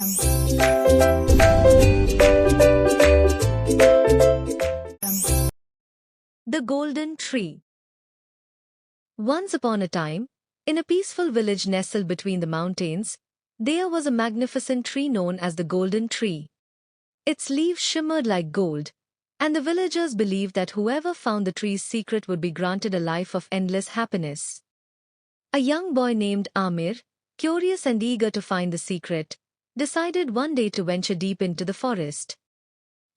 The Golden Tree. Once upon a time, in a peaceful village nestled between the mountains, there was a magnificent tree known as the Golden Tree. Its leaves shimmered like gold, and the villagers believed that whoever found the tree's secret would be granted a life of endless happiness. A young boy named Amir, curious and eager to find the secret, decided one day to venture deep into the forest.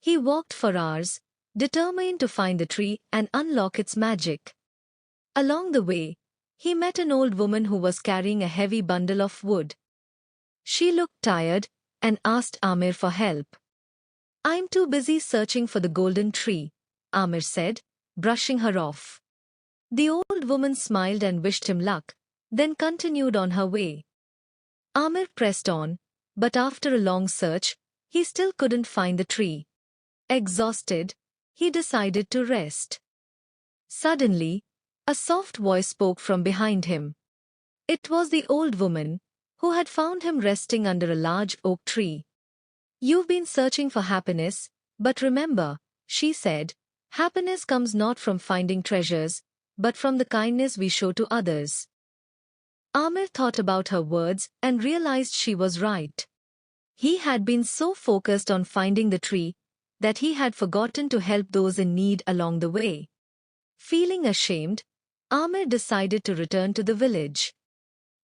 He walked for hours, determined to find the tree and unlock its magic. Along the way, he met an old woman who was carrying a heavy bundle of wood. She looked tired and asked Amir for help. "I'm too busy searching for the golden tree," Amir said, brushing her off. The old woman smiled and wished him luck, then continued on her way. Amir pressed on, but after a long search, he still couldn't find the tree. Exhausted, he decided to rest. Suddenly, a soft voice spoke from behind him. It was the old woman, who had found him resting under a large oak tree. "You've been searching for happiness, but remember," she said, "happiness comes not from finding treasures, but from the kindness we show to others." Amir thought about her words and realized she was right. He had been so focused on finding the tree that he had forgotten to help those in need along the way. Feeling ashamed, Amir decided to return to the village.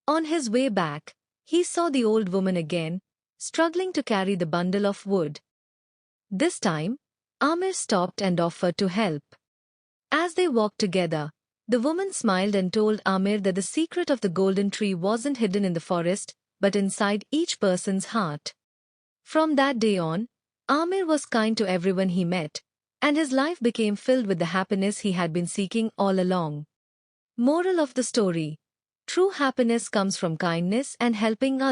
On his way back, he saw the old woman again, struggling to carry the bundle of wood. This time, Amir stopped and offered to help. As they walked together, the woman smiled and told Amir that the secret of the golden tree wasn't hidden in the forest, but inside each person's heart. From that day on, Amir was kind to everyone he met, and his life became filled with the happiness he had been seeking all along. Moral of the story: true happiness comes from kindness and helping others.